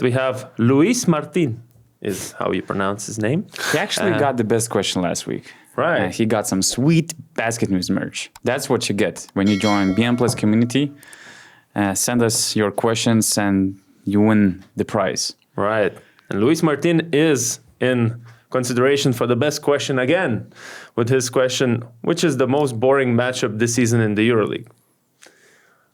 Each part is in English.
We have Luis Martin, is how you pronounce his name. He actually got the best question last week. Right. He got some sweet Basket News merch. That's what you get when you join BM Plus community. Send us your questions and you win the prize. Right. And Luis Martin is in consideration for the best question again with his question, which is the most boring matchup this season in the EuroLeague.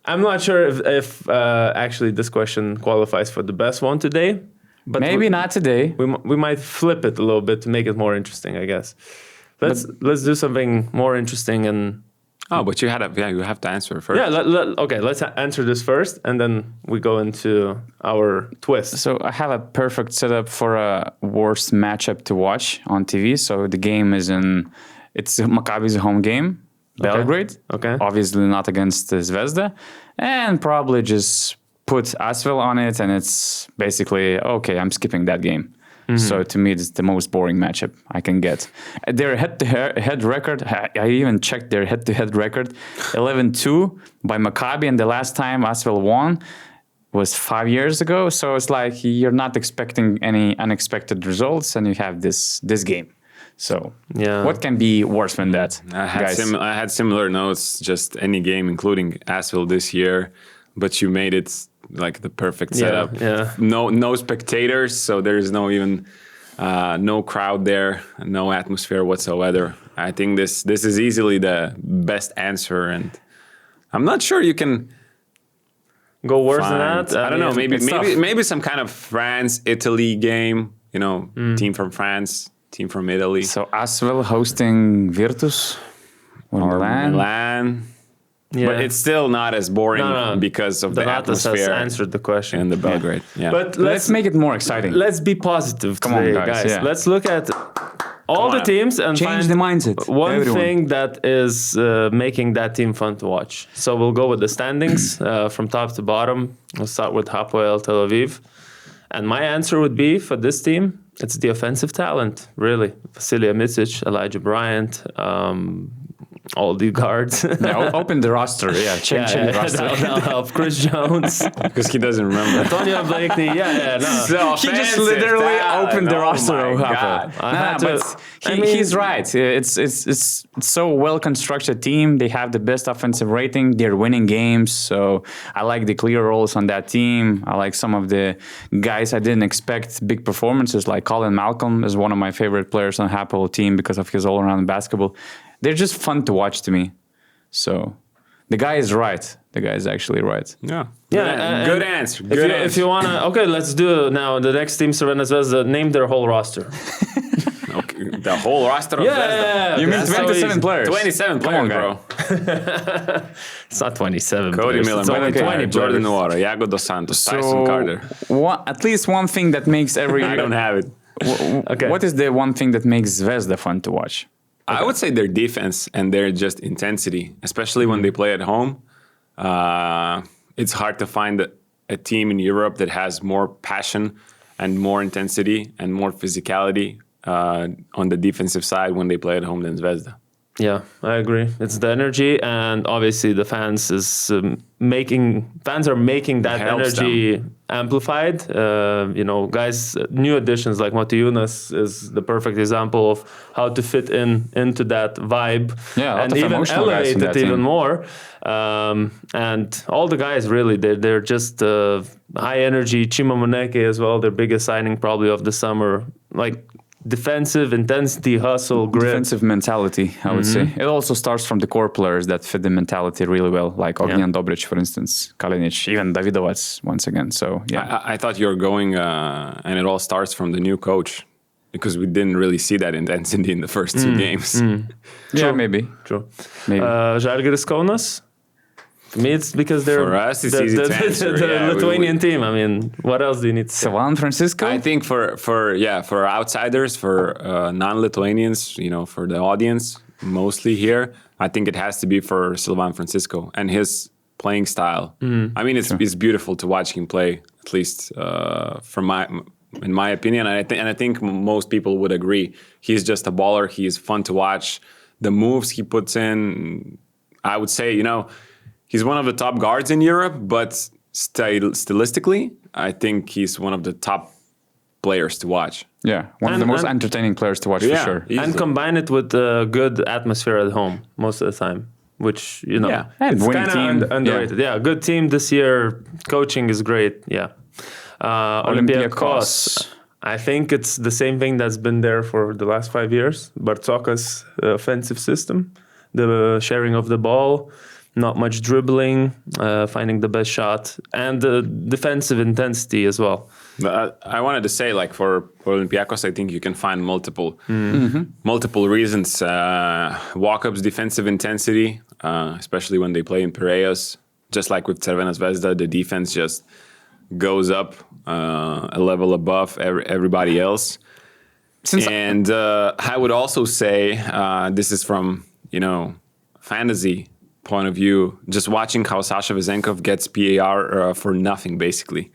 I'm not sure if actually this question qualifies for the best one today. But maybe not today. We might flip it a little bit to make it more interesting, I guess. Let's do something more interesting and. But you have to answer first. Yeah, okay, let's answer this first, and then we go into our twist. So I have a perfect setup for a worst matchup to watch on TV. So the game it's Maccabi's home game, Belgrade. Okay. Obviously not against Zvezda. And probably just put Asvel on it, and it's basically, okay, I'm skipping that game. Mm-hmm. So to me, it's the most boring matchup I can get. Their head-to-head record, I even checked their head-to-head record, 11-2 by Maccabi, and the last time Asvel won was 5 years ago. So it's like you're not expecting any unexpected results, and you have this game. So what can be worse than that, guys? I had similar notes, just any game, including Asvel this year, but you made it like the perfect setup. Yeah. No spectators, so there's no crowd there, no atmosphere whatsoever. I think this is easily the best answer, and I'm not sure you can go worse than that. I don't know. Maybe some kind of France-Italy game. Team from France, team from Italy. So Asvel hosting Virtus or Milan. Yeah. But it's still not as boring because of the atmosphere. Has answered the question. In the Belgrade. Yeah. But let's make it more exciting. Let's be positive today, guys. Yeah. Let's look at all the teams and change the mindset. One thing that is making that team fun to watch. So we'll go with the standings from top to bottom. We'll start with Hapoel Tel Aviv. And my answer would be for this team, it's the offensive talent, really. Vasilija Micic, Elijah Bryant, all the guards. Open the roster. Yeah, change the roster. That'll help. Chris Jones. Because he doesn't remember. Antonio Blakeney. No. So he just literally opened the roster of Hapoel. He's right. It's so well-constructed team. They have the best offensive rating. They're winning games. So I like the clear roles on that team. I like some of the guys I didn't expect big performances, like Colin Malcolm is one of my favorite players on Hapoel team because of his all-around basketball. They're just fun to watch to me. So the guy is right. The guy is actually right. Yeah. Good answer. If you want to... Okay, let's do now. The next team, Crvena Zvezda, name their whole roster. Okay, the whole roster of Zvezda? You mean 27 players? 27 players, bro. It's not 27 Cody players. Miller, It's only 20 Jordan players. Nwora, Iago Dos Santos, Tyson Carter. At least one thing that makes every... I don't have it. Okay. What is the one thing that makes Zvezda fun to watch? I would say their defense and their just intensity, especially when they play at home. It's hard to find a team in Europe that has more passion and more intensity and more physicality on the defensive side when they play at home than Zvezda. Yeah, I agree. It's the energy, and obviously the fans are making that energy amplified. Guys, new additions like Moti Yunus is the perfect example of how to fit into that vibe, and even elevate it even more. And all the guys really, they're just high energy. Chima Moneke as well, their biggest signing probably of the summer, like. Defensive intensity, hustle, grit. Defensive mentality, I would say. It also starts from the core players that fit the mentality really well, like Ognjan Dobric, for instance, Kalinic, even Davidovac, once again. So, yeah. I thought you were going, and it all starts from the new coach, because we didn't really see that intensity in the first two games. Yeah, maybe. True. Žalgiris Kaunas? For me, it's because they're for us, it's easy to answer. the Lithuanian team. I mean, what else do you need to say? Sylvan Francisco? I think for outsiders, for non-Lithuanians, for the audience, mostly here, I think it has to be for Sylvan Francisco and his playing style. I mean, it's beautiful to watch him play, at least in my opinion. And I think most people would agree. He's just a baller. He's fun to watch. The moves he puts in, I would say, he's one of the top guards in Europe, but stylistically, I think he's one of the top players to watch. Yeah, one of the most entertaining players to watch for sure. Easily. And combine it with a good atmosphere at home most of the time, which, and it's winning kind team. of underrated. Yeah, good team this year. Coaching is great. Yeah. Olympiacos. I think it's the same thing that's been there for the last 5 years. Bartzokas' offensive system, the sharing of the ball, not much dribbling, finding the best shot, and the defensive intensity as well. But I wanted to say, like, for Olympiacos, I think you can find multiple reasons. Walk-ups, defensive intensity, especially when they play in Piraeus. Just like with Crvena Zvezda, the defense just goes up a level above everybody else. And I would also say, this is from, fantasy point of view, just watching how Sasha Vezenkov gets PAR for nothing, basically.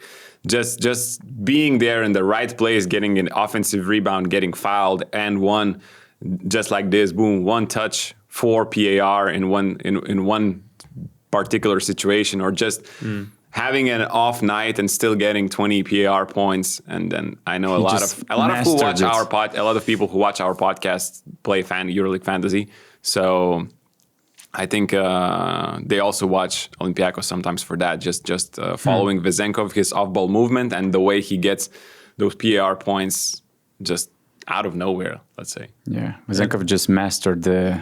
Just being there in the right place, getting an offensive rebound, getting fouled, and one, just like this, boom, one touch, 4 PAR in one particular situation, or just having an off night and still getting 20 PAR points. And then I know a lot of people who watch our podcast play EuroLeague fantasy. So I think they also watch Olympiacos sometimes for that, just following Vezenkov, his off-ball movement, and the way he gets those PAR points just out of nowhere, let's say. Yeah, Vezenkov just mastered the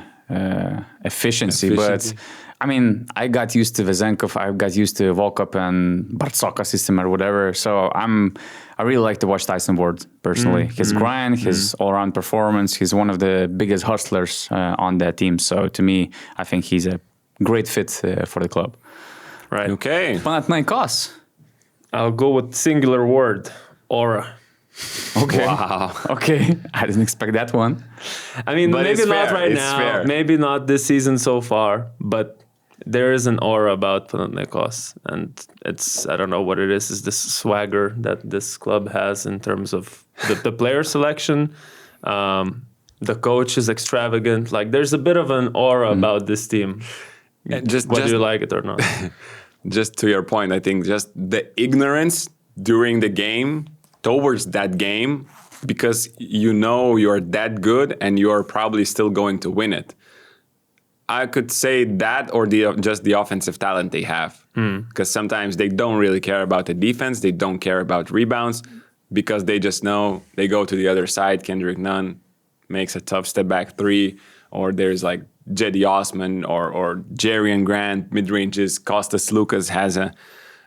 efficiency. But I mean, I got used to Vezenkov, I got used to Volkov and Bartzoka system or whatever. So I really like to watch Tyson Ward personally. His grind, his all-around performance. He's one of the biggest hustlers on that team. So to me, I think he's a great fit for the club. Right. Okay. Panathinaikos. I'll go with singular word, aura. Okay. Wow. Okay. I didn't expect that one. I mean, But maybe it's not fair. right It's now, fair. maybe not this season so far, but there is an aura about Panathinaikos, and I don't know what it is this swagger that this club has in terms of the player selection. The coach is extravagant. Like, there's a bit of an aura about this team, whether you like it or not. Just to your point, I think just the ignorance during the game towards that game, because you're that good and you're probably still going to win it. I could say that, or just the offensive talent they have. Because sometimes they don't really care about the defense. They don't care about rebounds, because they just know they go to the other side. Kendrick Nunn makes a tough step back 3, or there's like Jedi Osman or Jerian Grant mid-ranges. Kostas Lukas has an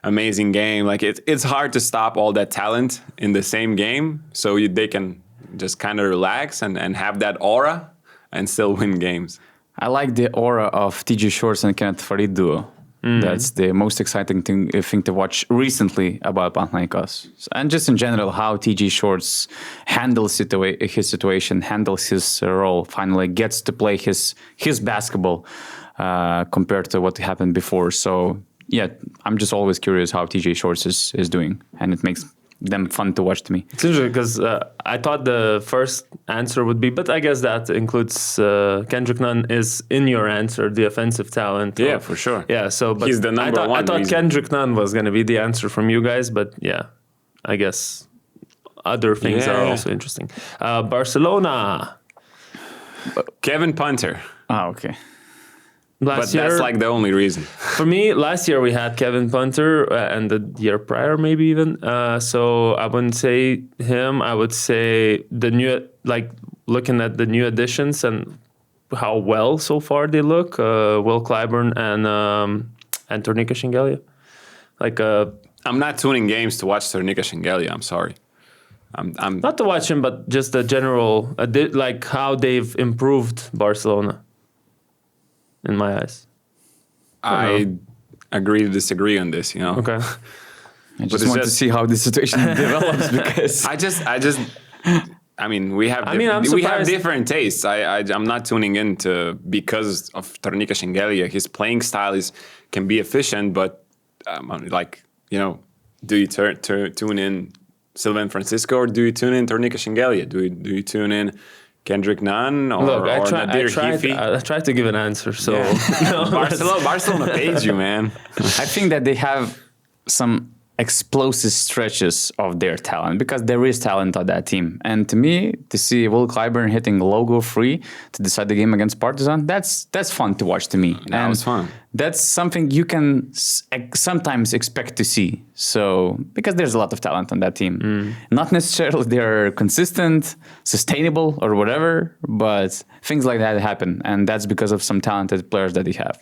amazing game. Like, it's hard to stop all that talent in the same game. So they can just kind of relax and have that aura and still win games. I like the aura of TJ Shorts and Kenneth Farid duo. That's the most exciting thing to watch recently about Panathinaikos. And just in general, how TJ Shorts handles his situation, handles his role, finally gets to play his basketball compared to what happened before. So, yeah, I'm just always curious how TJ Shorts is doing, and it makes them fun to watch to me. It's interesting because I thought the first answer would be, but I guess that includes Kendrick Nunn is in your answer, the offensive talent. Yeah, for sure. Yeah, so but He's the number one I thought reason. Kendrick Nunn was going to be the answer from you guys, but yeah, I guess other things are also interesting. Barcelona. Kevin Punter. Ah, okay. Last year, that's like the only reason. for me, last year we had Kevin Punter, and the year prior maybe even. So I wouldn't say him. I would say the new, like looking at the new additions and how well so far they look. Will Clyburn and Tornika Shengelia. Like I'm not tuning games to watch Tornika Shengelia. I'm sorry. I'm not to watch him, but just the general, like how they've improved Barcelona. In my eyes. I agree to disagree on this, Okay. I just want to see how the situation develops, because I mean, we have we have different tastes. I'm not tuning in because of Tornika Shengelia. His playing style can be efficient, but do you tune in Sylvain Francisco, or do you tune in Tornika Shengelia? Do you tune in Kendrick Nunn or Nadir Hifi? I tried to give an answer, so Barcelona paid you, man. I think that they have some explosive stretches of their talent, because there is talent on that team. And to me, to see Will Clyburn hitting logo free to decide the game against Partizan, that's fun to watch to me. That was fun. That's something you can sometimes expect to see. So, because there's a lot of talent on that team. Not necessarily they're consistent, sustainable, or whatever, but things like that happen. And that's because of some talented players that they have.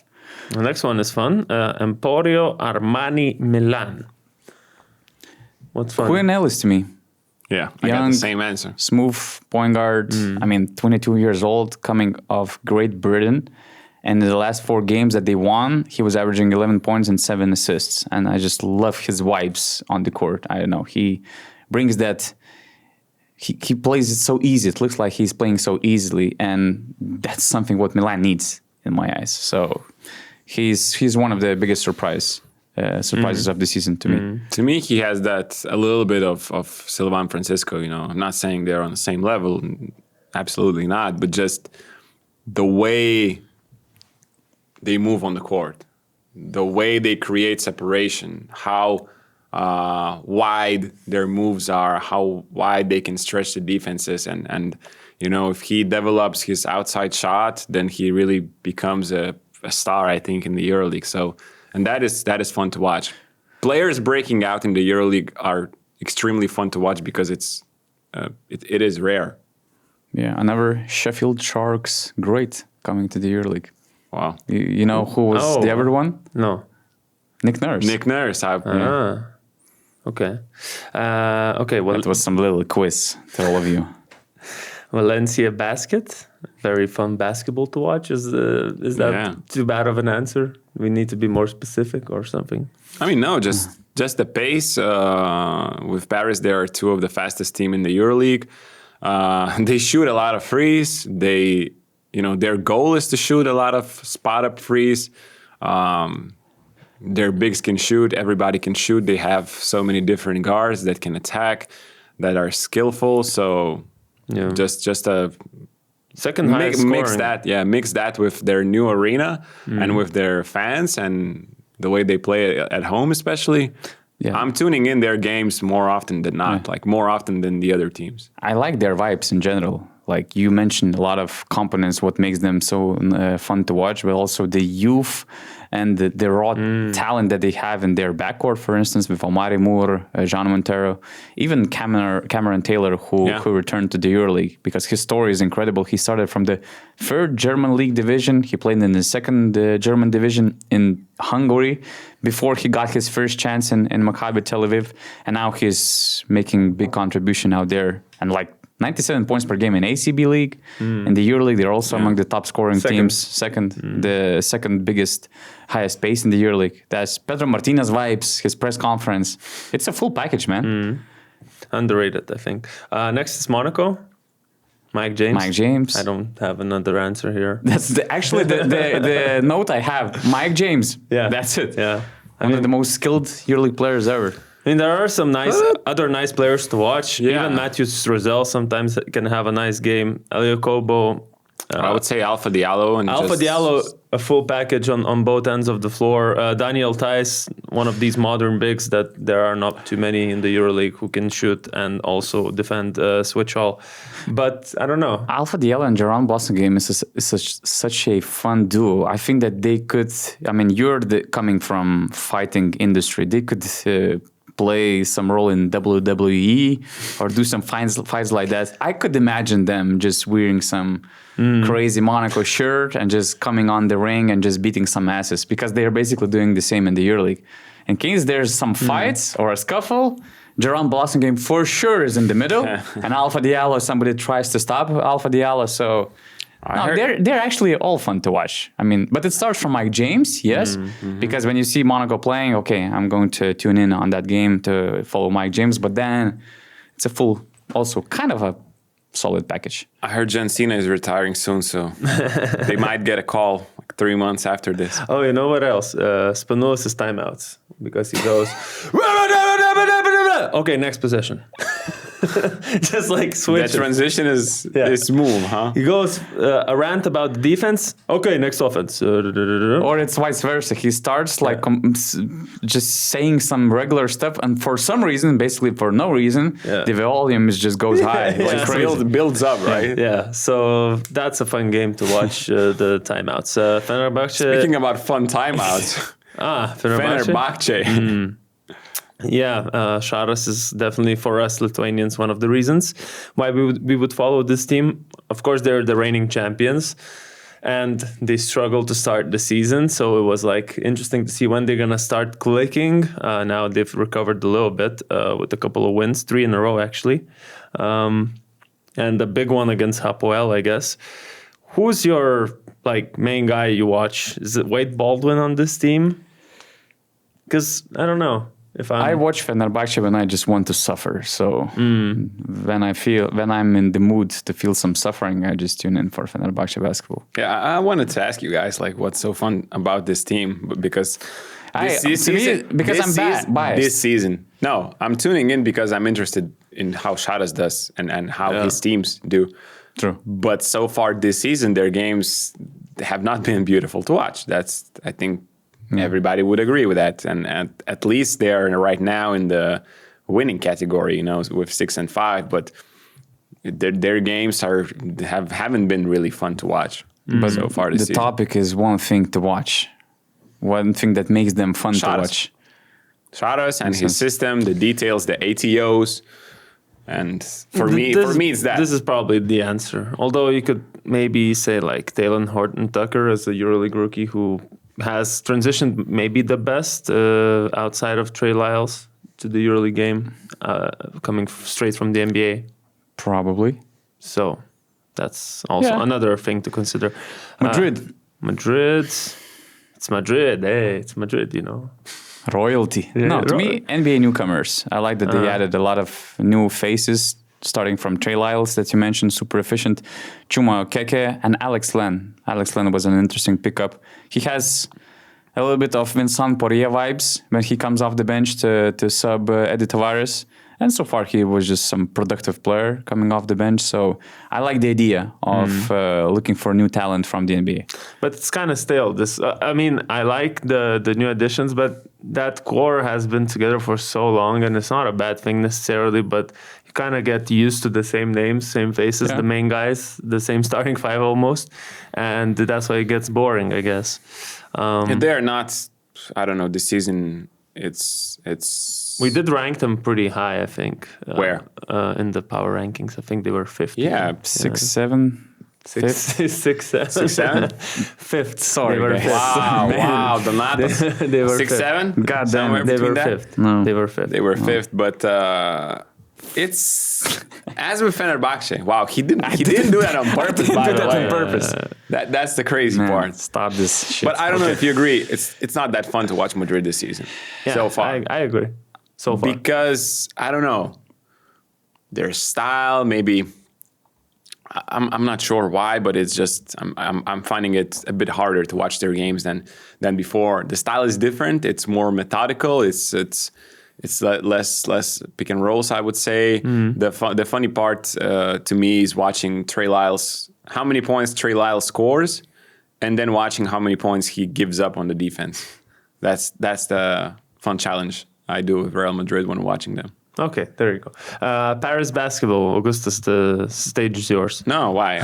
The next one is fun. Emporio Armani Milan. What's fun? Quinn Ellis to me. Yeah, I got the same answer. Smooth point guard. I mean, 22 years old, coming off Great Britain. And in the last 4 games that they won, he was averaging 11 points and 7 assists. And I just love his vibes on the court. I don't know. He brings that. He plays it so easy. It looks like he's playing so easily. And that's something what Milan needs in my eyes. So he's one of the biggest surprises of the season to me. To me, he has that a little bit of Sylvan Francisco. You know, I'm not saying they're on the same level, absolutely not, but just the way they move on the court, the way they create separation, how wide their moves are, how wide they can stretch the defenses, and you know, if he develops his outside shot, then he really becomes a star, I think, in the EuroLeague. So. And that is fun to watch. Players breaking out in the EuroLeague are extremely fun to watch because it is rare. Yeah, another Sheffield Sharks great coming to the EuroLeague. Wow. You know who was the other one? No. Nick Nurse. Nick Nurse. Okay. Okay. Well, that was some little quiz to all of you. Valencia Basket, very fun basketball to watch. Is that too bad of an answer? We need to be more specific or something. I mean, no, just the pace. With Paris, they are 2 of the fastest team in the EuroLeague. They shoot a lot of frees. Their goal is to shoot a lot of spot up frees. Their bigs can shoot. Everybody can shoot. They have so many different guards that can attack, that are skillful. So. Yeah. Just a second highest mix that with their new arena and with their fans and the way they play at home, especially. Yeah. I'm tuning in their games more often than not, like more often than the other teams. I like their vibes in general. Like you mentioned, a lot of components, what makes them so fun to watch, but also the youth and the raw talent that they have in their backcourt, for instance, with Omari Moore, Jean Montero, even Cameron Taylor, who returned to the EuroLeague, because his story is incredible. He started from the 3rd German league division. He played in the 2nd German division in Hungary before he got his first chance in Maccabi Tel Aviv. And now he's making big contribution out there. And like 97 points per game in ACB League. In the EuroLeague, they're also among the top scoring teams. The second biggest, highest pace in the EuroLeague. That's Pedro Martinez vibes, his press conference. It's a full package, man. Underrated, I think. Next is Monaco. Mike James. I don't have another answer here. That's actually the note I have. Mike James. Yeah. That's it. Yeah. One of the most skilled EuroLeague players ever. I mean, there are some other nice players to watch. Yeah. Even Matthews Rosell sometimes can have a nice game. Elio Kobo. I would say Alpha Diallo. Diallo, a full package on both ends of the floor. Daniel Theis, one of these modern bigs that there are not too many in the EuroLeague who can shoot and also defend switch all. But I don't know. Alpha Diallo and Jaron Bosingame is such a fun duo. I think that they could, I mean, you're coming from fighting industry. They could play some role in WWE or do some fights like that. I could imagine them just wearing some crazy Monaco shirt and just coming on the ring and just beating some asses, because they're basically doing the same in the EuroLeague. In case there's some fights or a scuffle, Jaron Bosingame for sure is in the middle, and Alpha Diallo, somebody tries to stop Alpha Diallo. So they're actually all fun to watch. I mean, but it starts from Mike James, yes, because when you see Monaco playing, okay, I'm going to tune in on that game to follow Mike James, but then it's a full, also kind of a solid package. I heard John Cena is retiring soon, so they might get a call like 3 months after this. Oh, you know what else? Spanulis' timeouts, because he goes, okay, next possession. Just like switch. That transition is smooth, huh? He goes a rant about the defense. Okay, next offense. Or it's vice versa. He starts like just saying some regular stuff, and for some reason, basically for no reason, the volume just goes high. Like crazy. Builds up, right? Yeah, so that's a fun game to watch. The timeouts. Fenerbahce. Speaking about fun timeouts. Fenerbahce. Yeah, Šaras is definitely for us Lithuanians one of the reasons why we would follow this team. Of course, they're the reigning champions, and they struggled to start the season. So it was like interesting to see when they're gonna start clicking. Now they've recovered a little bit with a couple of wins, 3 in a row actually, and the big one against Hapoel, I guess. Who's your like main guy you watch? Is it Wade Baldwin on this team? Because I don't know. I watch Fenerbahce when I just want to suffer. So when I'm in the mood to feel some suffering, I just tune in for Fenerbahce basketball. Yeah, I wanted to ask you guys like what's so fun about this team because this season. No, I'm tuning in because I'm interested in how Šaras does and how his teams do. True. But so far this season, their games have not been beautiful to watch. That's I think. Everybody would agree with that, and at least they're right now in the winning category, you know, with 6 and 5. But their games haven't been really fun to watch so far this season. The topic is one thing to watch, one thing that makes them fun to watch. Šaras and his system, the details, the ATOs, and for me, it's that. This is probably the answer. Although you could maybe say like Talon Horton-Tucker as a EuroLeague rookie who has transitioned maybe the best outside of Trey Lyles to the EuroLeague game, coming straight from the NBA. Probably. So that's also another thing to consider. Madrid. It's Madrid. Hey, it's Madrid, you know. Royalty. No, to me, NBA newcomers. I like that they added a lot of new faces, starting from Trey Lyles that you mentioned, super efficient, Chuma Okeke, and Alex Len. Alex Len was an interesting pickup. He has a little bit of Vincent Poirier vibes when he comes off the bench to sub Eddie Tavares. And so far, he was just some productive player coming off the bench. So I like the idea of looking for new talent from the NBA. But it's kind of stale. I mean, I like the new additions, but that core has been together for so long, and it's not a bad thing necessarily, but you kind of get used to the same names, same faces, the main guys, the same starting 5 almost, and that's why it gets boring, I guess. They're not, I don't know, this season, it's... We did rank them pretty high, I think. Where? In the power rankings. I think they were 5th. Yeah, 6, 7. 6, 7. 6, 7? 5th. Sorry, they were guys. 5th. Wow, Donatas. They were 6, 7? God damn, they were 5th. No. They were 5th. They were 5th, but it's as with Fenerbahce. Wow, he didn't do that on purpose. By the way, on purpose. That's the crazy part. Stop this shit. But I don't know if you agree. It's not that fun to watch Madrid this season. So far, I agree. So far, because I don't know their style. Maybe I'm not sure why, but it's just I'm finding it a bit harder to watch their games than before. The style is different. It's more methodical. It's less pick and rolls, I would say. The funny part to me is watching Trey Lyles, how many points Trey Lyles scores, and then watching how many points he gives up on the defense. That's the fun challenge I do with Real Madrid when watching them. Okay, there you go. Paris basketball, Augustus, the stage is yours. No, why?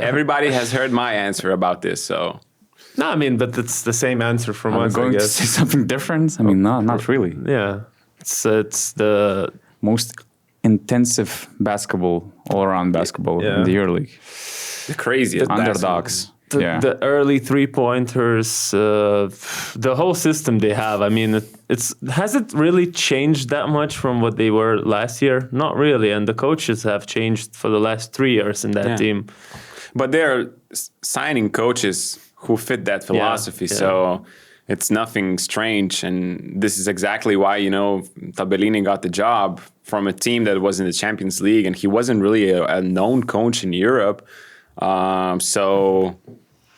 Everybody has heard my answer about this, so... No, I mean, but it's the same answer from us, going to say something different? I mean, no, not really. Yeah. It's the most intensive basketball, all-around basketball in the EuroLeague. The craziest underdogs. The early 3-pointers, the whole system they have. I mean, has it really changed that much from what they were last year? Not really. And the coaches have changed for the last 3 years in that team. But they're signing coaches who fit that philosophy. So it's nothing strange. And this is exactly why, Tabellini got the job from a team that was in the Champions League. And he wasn't really a known coach in Europe. So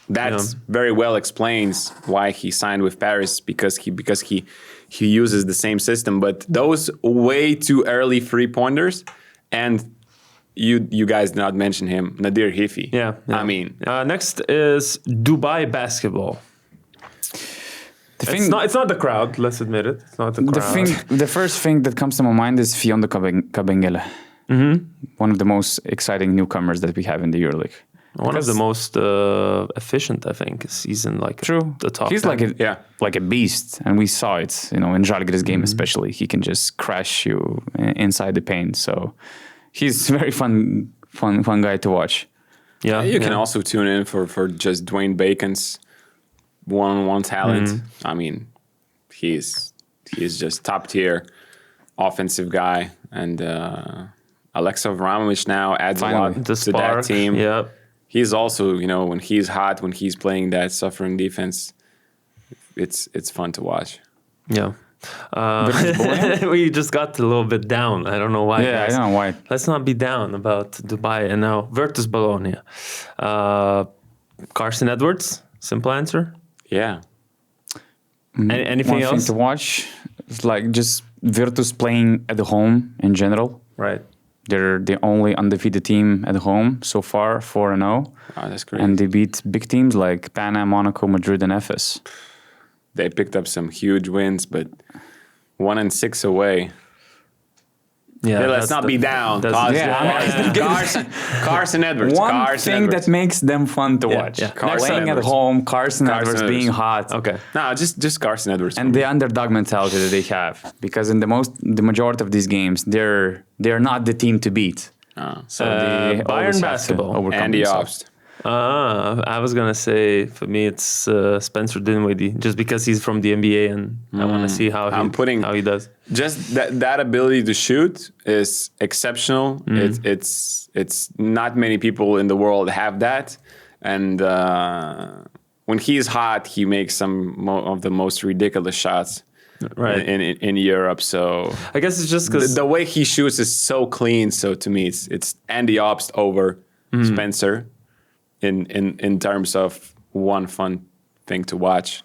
that very well explains why he signed with Paris, because he uses the same system. But those way too early 3-pointers And you guys did not mention him, Nadir Hifi. Yeah. I mean, next is Dubai basketball. It's not the crowd. Let's admit it. It's not the crowd. The first thing that comes to my mind is Fionda Kabengele. One of the most exciting newcomers that we have in the EuroLeague. One of the most efficient, I think, season. Like the top. He's 10. like a beast, and we saw it. In Žalgiris game especially, he can just crash you inside the paint. So he's a very fun guy to watch. Yeah, you can also tune in for just Dwayne Bacon's one-on-one talent. I mean, he's just top tier offensive guy, and Alexa Vramovic now adds a lot to that team. Yeah, he's also when he's hot, when he's playing that suffering defense, it's fun to watch. Yeah. We just got a little bit down. I don't know why. Yeah, guys. I don't know why. Let's not be down about Dubai. And now Virtus Bologna. Carson Edwards, simple answer. Yeah. Anything One else? thing to watch is like just Virtus playing at home in general. Right. They're the only undefeated team at home so far, 4-0. Oh, that's great. And they beat big teams like Pana, Monaco, Madrid, and Efes. They picked up some huge wins, but 1-6 away. Yeah, let's not be down. Carson Edwards. One thing that makes them fun to watch. Yeah. Playing at home, Carson Edwards being hot. Okay. No, just Carson Edwards. And the underdog mentality that they have. Because in the majority of these games, they're not the team to beat. So they Bayern basketball. overcome Andy themselves. Obst. I was gonna say for me it's Spencer Dinwiddie, just because he's from the NBA and I want to see how he does. Just that ability to shoot is exceptional. It's not many people in the world have that, and when he's hot, he makes some of the most ridiculous shots. Right. In Europe, so I guess it's just because the way he shoots is so clean. So to me, it's Andy Obst over Spencer. In terms of one fun thing to watch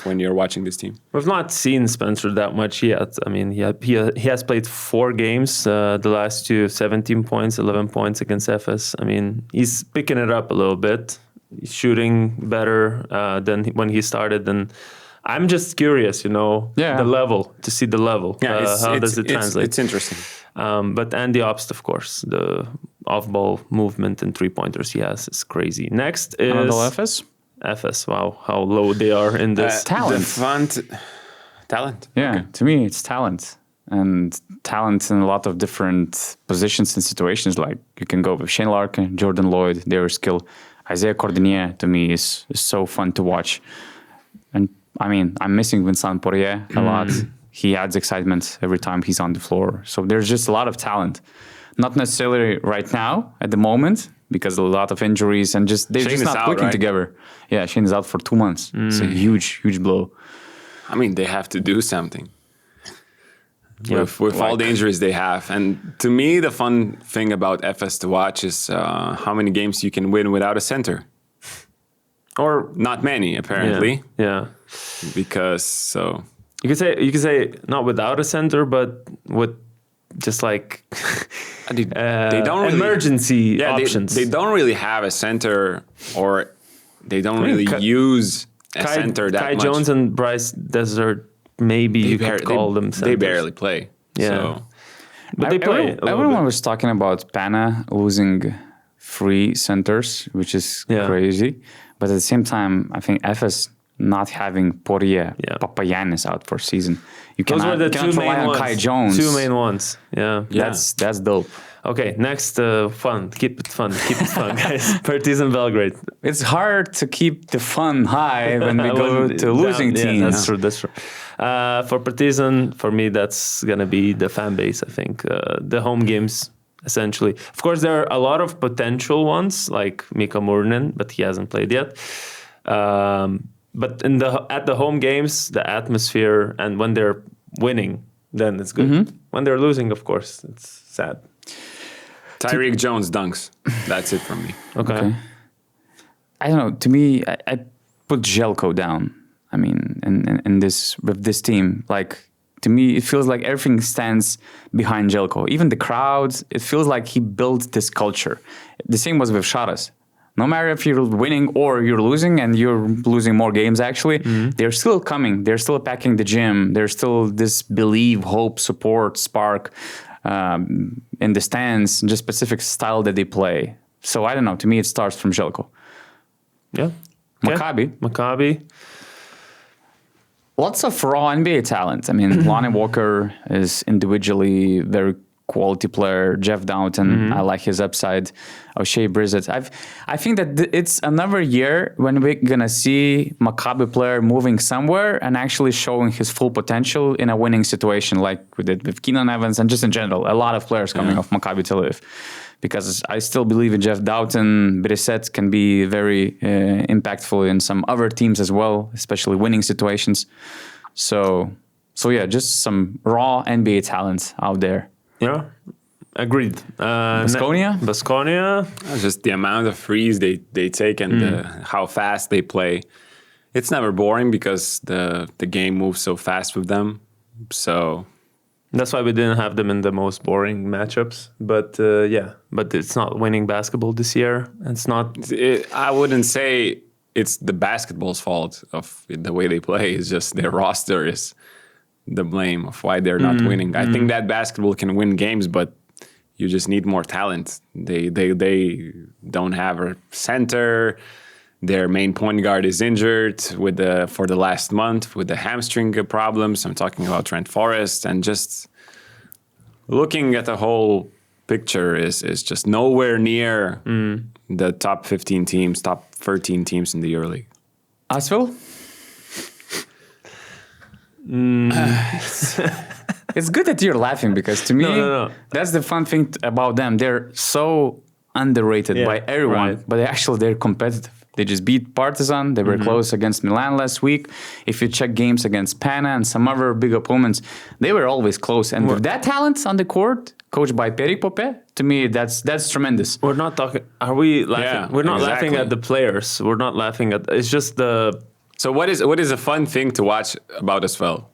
when you're watching this team. We've not seen Spencer that much yet. I mean, he has played 4 games, the last 2, 17 points, 11 points against Efes. I mean, he's picking it up a little bit. He's shooting better than when he started. And I'm just curious, the level, to see the level. Yeah, how does it translate? It's interesting. But Andy Obst, of course, the off-ball movement and 3-pointers he has is crazy. Next is Efes. Efes. Wow, how low they are in this talent. Talent. Yeah, Okay. to me, it's talent. And talent in a lot of different positions and situations. Like you can go with Shane Larkin, Jordan Lloyd, their skill. Isaiah Cordinier, to me, is so fun to watch. And I mean, I'm missing Vincent Poirier a lot. He adds excitement every time he's on the floor. So there's just a lot of talent. Not necessarily right now, at the moment, because a lot of injuries and they're Shane just not clicking together. Yeah, Shane is out for 2 months. It's a huge, huge blow. I mean, they have to do something with all the injuries they have. And to me, the fun thing about FS to watch is how many games you can win without a center. Or not many, apparently. Yeah. Because so you could say not without a center, but with just like they don't really, emergency options. They don't really have a center, or they don't really use a center that Kai much. Jones and Bryce Desert, maybe you could call them centers. They barely play. Yeah. So. But they play. Everyone was talking about Pana losing 3 centers, which is crazy. But at the same time, I think FS not having Poirier, Papagiannis out for season. Those were the 2 main ones. Kai Jones. 2 main ones. Yeah. That's dope. Okay, next fun. Keep it fun, guys. Partizan Belgrade. It's hard to keep the fun high when we go to losing teams. Yeah, that's true. For Partizan, for me, that's gonna be the fan base. I think the home games. Essentially, of course, there are a lot of potential ones like Mika Murnen, but he hasn't played yet. But at the home games, the atmosphere, and when they're winning, then it's good. Mm-hmm. When they're losing, of course, it's sad. Tyreek Jones dunks. That's it from me. Okay. I don't know. To me, I put Jelko down. I mean, in this with this team, like To me, it feels like everything stands behind Jelko. Even the crowds, it feels like he built this culture. The same was with Sharas. No matter if you're winning or you're losing, and you're losing more games actually, they're still coming. They're still packing the gym. There's still this belief, hope, support, spark in the stands, just specific style that they play. So I don't know. To me, it starts from Jelko. Yeah. Maccabi. Lots of raw NBA talent. I mean, Lonnie Walker is individually very quality player. Jeff Downton, I like his upside. O'Shea Brissett. I think that it's another year when we're gonna see Maccabi player moving somewhere and actually showing his full potential in a winning situation, like we did with Keenan Evans and just in general, a lot of players coming off Maccabi Tel Aviv. Because I still believe in Jeff Doughton. Brissett can be very impactful in some other teams as well, especially winning situations. So yeah, just some raw NBA talent out there. Yeah, agreed. Baskonia. Just the amount of threes they take and how fast they play. It's never boring because the game moves so fast with them. So that's why we didn't have them in the most boring matchups. But but it's not winning basketball this year. It's not. I wouldn't say it's the basketball's fault of the way they play. It's just their roster is the blame of why they're not winning. I think that basketball can win games, but you just need more talent. They don't have a center. Their main point guard is injured for the last month with the hamstring problems. I'm talking about Trent Forrest, and just looking at the whole picture is just nowhere near the top 15 teams, top 13 teams in the EuroLeague. Asvel? It's good that you're laughing because to me, that's the fun thing about them. They're so underrated by everyone, but they're competitive. They just beat Partizan. They were close against Milan last week. If you check games against Pana and some other big opponents, they were always close. And with that talent on the court, coached by Peric Popé, to me, that's tremendous. We're not talking. Are we laughing? Yeah, we're not laughing at the players. We're not laughing at. It's just the. So what is a fun thing to watch about as well,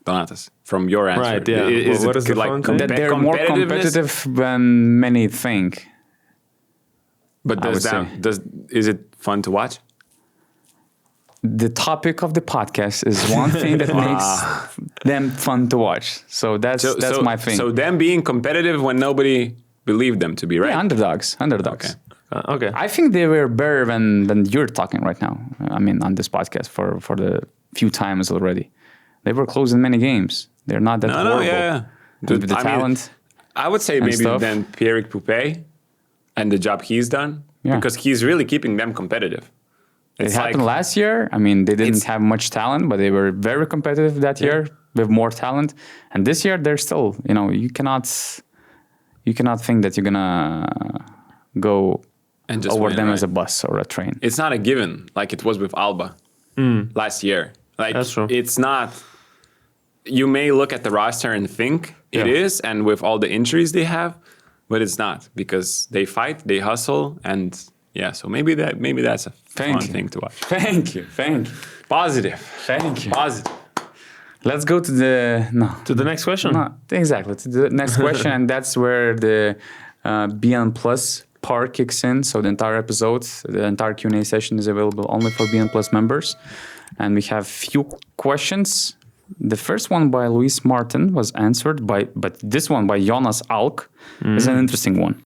Donatas, from your answer? Right. Yeah. What is the fun thing? That they're more competitive than many think. But is it fun to watch? The topic of the podcast is one thing that makes them fun to watch. So that's my thing. So them being competitive when nobody believed them to be, right? Yeah, underdogs. Okay. I think they were better than you're talking right now. I mean, on this podcast for the few times already. They were close in many games. They're not that horrible. Yeah. With the talent. I would say maybe then Peric Popé and the job he's done, because he's really keeping them competitive. It happened last year. I mean, they didn't have much talent, but they were very competitive that year with more talent. And this year, they're still, you cannot think that you're going to go and just over them as a bus or a train. It's not a given like it was with Alba last year. Like, that's true. It's not. You may look at the roster and think it is, and with all the injuries they have, but it's not, because they fight, they hustle, and so maybe that's a fun thing to watch. Thank you. Positive. Thank you. Positive. Let's go to the next question. No, exactly, to the next question, and that's where the BN Plus part kicks in. So the entire episode, the entire Q&A session is available only for BN Plus members, and we have few questions. The first one by Luis Martin was answered but this one by Jonas Alk is an interesting one.